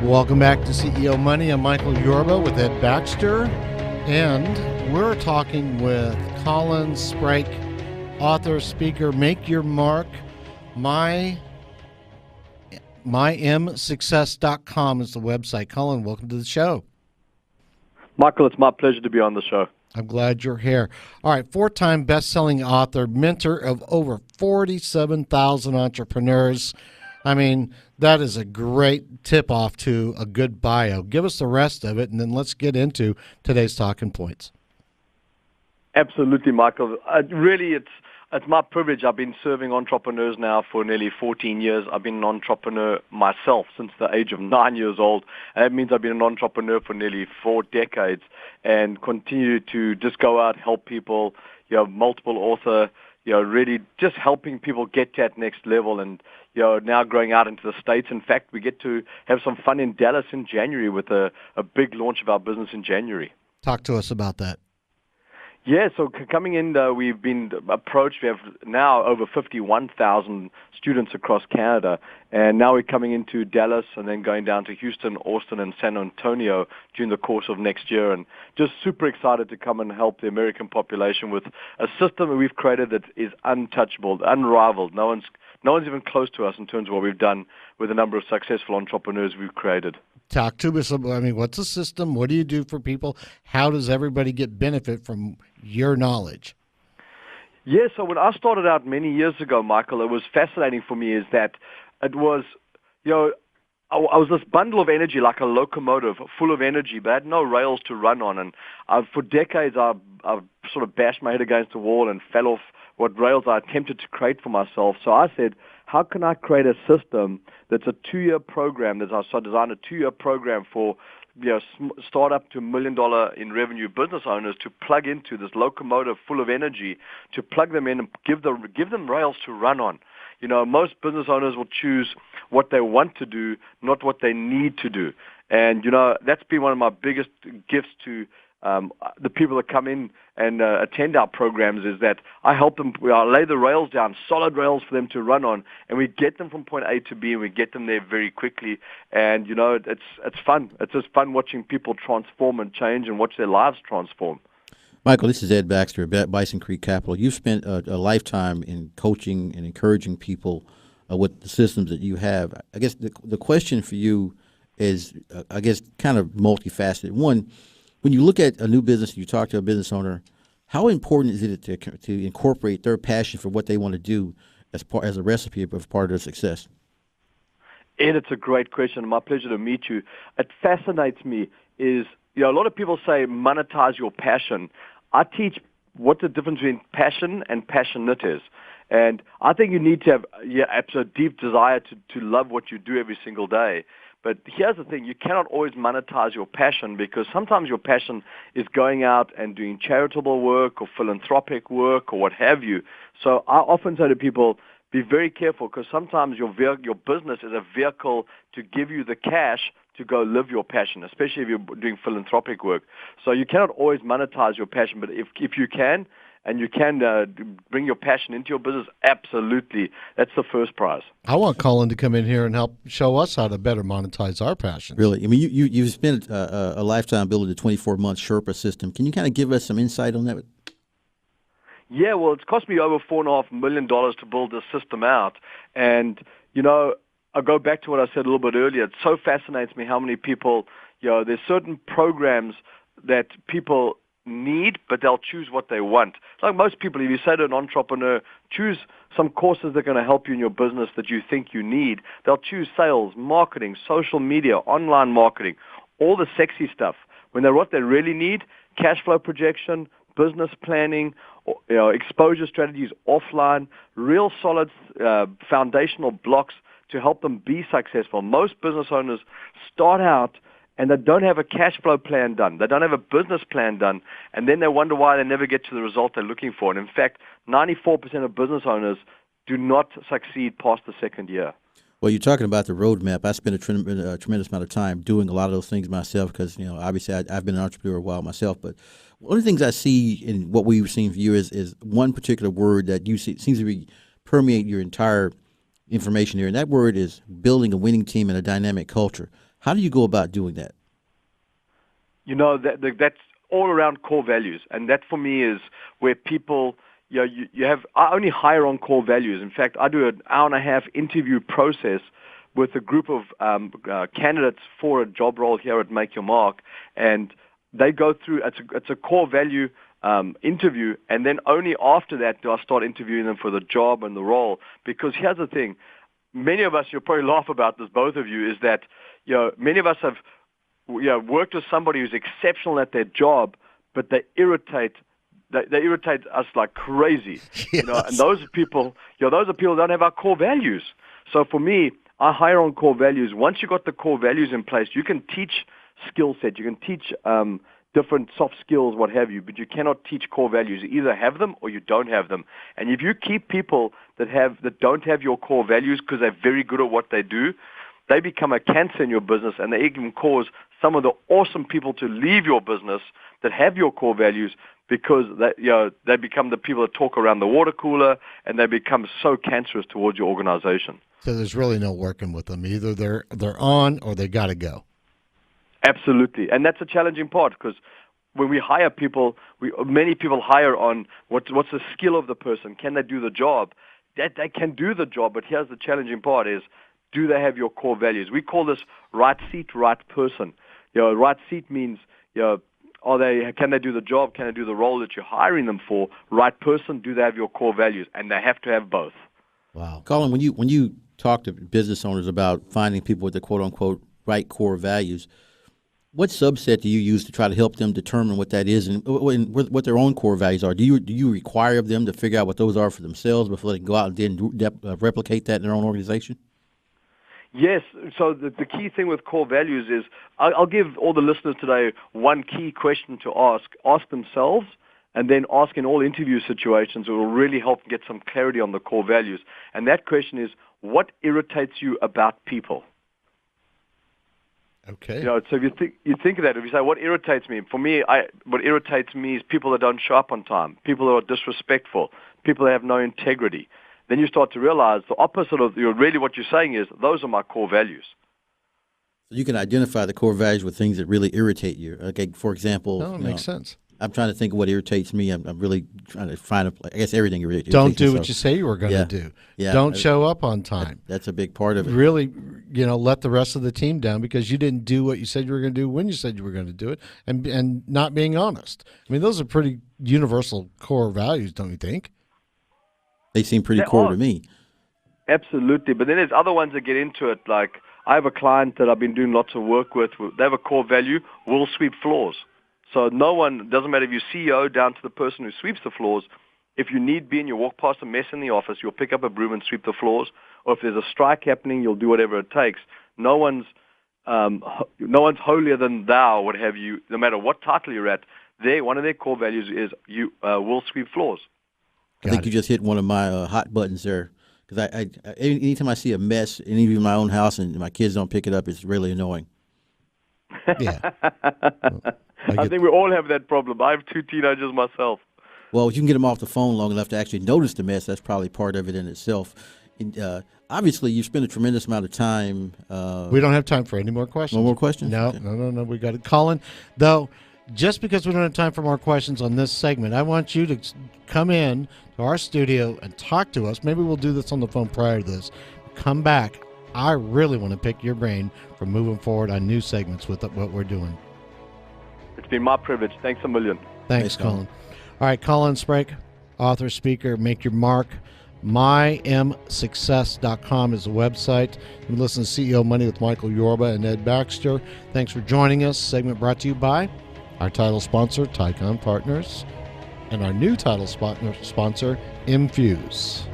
Welcome back to CEO Money. I'm Michael Yorba with Ed Baxter, and we're talking with Colin Sprake, author, speaker. Make Your Mark. MyMSuccess.com is the website. Colin, welcome to the show. Michael, it's my pleasure to be on the show. I'm glad you're here. All right, four-time best-selling author, mentor of over 47,000 entrepreneurs. I mean, that is a great tip-off to a good bio. Give us the rest of it, and then let's get into today's talking points. Absolutely, Michael. It's my privilege. I've been serving entrepreneurs now for nearly 14 years. I've been an entrepreneur myself since the age of 9 years old. And that means I've been an entrepreneur for nearly 4 decades and continue to just go out, help people, multiple author, really just helping people get to that next level and, now growing out into the States. In fact, we get to have some fun in Dallas in January with a big launch of our business in January. Talk to us about that. Yeah, so coming in, we've been approached. We have now over 51,000 students across Canada, and now we're coming into Dallas and then going down to Houston, Austin, and San Antonio during the course of next year, and just super excited to come and help the American population with a system that we've created that is untouchable, unrivaled. No one's even close to us in terms of what we've done with a number of successful entrepreneurs we've created. Talk to us. I mean, what's the system? What do you do for people? How does everybody get benefit from your knowledge? Yeah, so when I started out many years ago, Michael, it was fascinating for me is that it was, I was this bundle of energy, like a locomotive, full of energy, but I had no rails to run on. And for decades, I've sort of bashed my head against the wall and fell off what rails I attempted to create for myself. So I said, how can I create a system that's a 2-year program? So I designed a 2-year program for start up to $1 million in revenue business owners to plug into this locomotive full of energy, to plug them in and give them rails to run on. Most business owners will choose what they want to do, not what they need to do. And, that's been one of my biggest gifts to the people that come in and attend our programs is that I help them, I lay the rails down, solid rails for them to run on, and we get them from point A to B, and we get them there very quickly. And, it's fun. It's just fun watching people transform and change and watch their lives transform. Michael, this is Ed Baxter at Bison Creek Capital. You've spent a lifetime in coaching and encouraging people with the systems that you have. I guess the question for you is, kind of multifaceted. One, when you look at a new business and you talk to a business owner, how important is it to incorporate their passion for what they want to do as a recipe of part of their success? Ed, it's a great question. My pleasure to meet you. It fascinates me is, a lot of people say monetize your passion. I teach what the difference between passion and passionate is. And I think you need to have a deep desire to love what you do every single day. But here's the thing, you cannot always monetize your passion because sometimes your passion is going out and doing charitable work or philanthropic work or what have you. So I often say to people, be very careful because sometimes your business is a vehicle to give you the cash to go live your passion, especially if you're doing philanthropic work. So you cannot always monetize your passion, but if you can, and you can bring your passion into your business, absolutely. That's the first prize. I want Colin to come in here and help show us how to better monetize our passions. Really? I mean, you've spent a lifetime building a 24-month Sherpa system. Can you kind of give us some insight on that? Yeah, well, it's cost me over $4.5 million to build this system out. And, I'll go back to what I said a little bit earlier. It so fascinates me how many people, there's certain programs that people need, but they'll choose what they want. Like most people, if you say to an entrepreneur, choose some courses that are going to help you in your business that you think you need, they'll choose sales, marketing, social media, online marketing, all the sexy stuff. When they're what they really need, cash flow projection, business planning, exposure strategies offline, real solid foundational blocks to help them be successful. Most business owners start out and they don't have a cash flow plan done. They don't have a business plan done. And then they wonder why they never get to the result they're looking for. And in fact, 94% of business owners do not succeed past the second year. Well, you're talking about the roadmap. I spent a tremendous amount of time doing a lot of those things myself because, obviously I've been an entrepreneur a while myself. But one of the things I see in what we've seen for you is one particular word that you see seems to permeate your entire information here, and that word is building a winning team and a dynamic culture. How do you go about doing that? You know, that's all around core values. And that for me is where people, I only hire on core values. In fact, I do an hour and a half interview process with a group of candidates for a job role here at Make Your Mark. And they go through, it's a core value interview. And then only after that do I start interviewing them for the job and the role. Because here's the thing. Many of us, you'll probably laugh about this, both of you, is that, many of us have worked with somebody who's exceptional at their job, but they irritate us like crazy. Yes. And those people who don't have our core values. So for me, I hire on core values. Once you got the core values in place, you can teach skill set, you can teach different soft skills, what have you, but you cannot teach core values. You either have them or you don't have them. And if you keep people that don't have your core values because they're very good at what they do, they become a cancer in your business, and they even cause some of the awesome people to leave your business that have your core values, because they become the people that talk around the water cooler, and they become so cancerous towards your organization. So there's really no working with them. Either they're on or they got to go. Absolutely, and that's a challenging part, because when we hire people, many people hire on what's the skill of the person. Can they do the job? That they can do the job, but here's the challenging part is, do they have your core values? We call this right seat, right person. Right seat means, can they do the job? Can they do the role that you're hiring them for? Right person, do they have your core values? And they have to have both. Wow. Colin, when you talk to business owners about finding people with the quote unquote right core values, what subset do you use to try to help them determine what that is and what their own core values are? Do you require of them to figure out what those are for themselves before they can go out and then replicate that in their own organization? Yes. So the key thing with core values is, I'll give all the listeners today one key question to ask themselves, and then ask in all interview situations. It will really help get some clarity on the core values. And that question is, what irritates you about people? Okay. So if you think of that, if you say, what irritates me? For me, what irritates me is people that don't show up on time, people that are disrespectful, people that have no integrity. Then you start to realize the opposite of really what you're saying is, those are my core values. So you can identify the core values with things that really irritate you. Okay, for example, No, it makes sense. I'm trying to think of what irritates me. I'm really trying to find I guess everything irritates me. Don't do what you say you were going to do. Yeah. Don't show up on time. That's a big part of it. Really, let the rest of the team down because you didn't do what you said you were going to do when you said you were going to do it, and not being honest. I mean, those are pretty universal core values, don't you think? They seem pretty core to me. Absolutely. But then there's other ones that get into it. Like, I have a client that I've been doing lots of work with. They have a core value, we'll sweep floors. So doesn't matter if you're CEO down to the person who sweeps the floors, if you need be and you walk past a mess in the office, you'll pick up a broom and sweep the floors. Or if there's a strike happening, you'll do whatever it takes. No one's holier than thou, what have you, no matter what title you're at. One of their core values is you will sweep floors. I think you just hit one of my hot buttons there, because anytime I see a mess, even in my own house, and my kids don't pick it up, it's really annoying. Yeah. I think we all have that problem. I have 2 teenagers myself. Well, if you can get them off the phone long enough to actually notice the mess, that's probably part of it in itself. And, obviously, you spend a tremendous amount of time. We don't have time for any more questions. No more questions? No, Okay. no. We got it. Colin, though, just because we don't have time for more questions on this segment, I want you to come in to our studio and talk to us. Maybe we'll do this on the phone prior to this. Come back. I really want to pick your brain for moving forward on new segments with what we're doing. It's been my privilege. Thanks a million. Thanks, Colin. All right, Colin Sprake, author, speaker, make your mark. mymsuccess.com is the website. You can listen to CEO Money with Michael Yorba and Ed Baxter. Thanks for joining us. Segment brought to you by our title sponsor, Tycon Partners, and our new title sponsor, Infuse.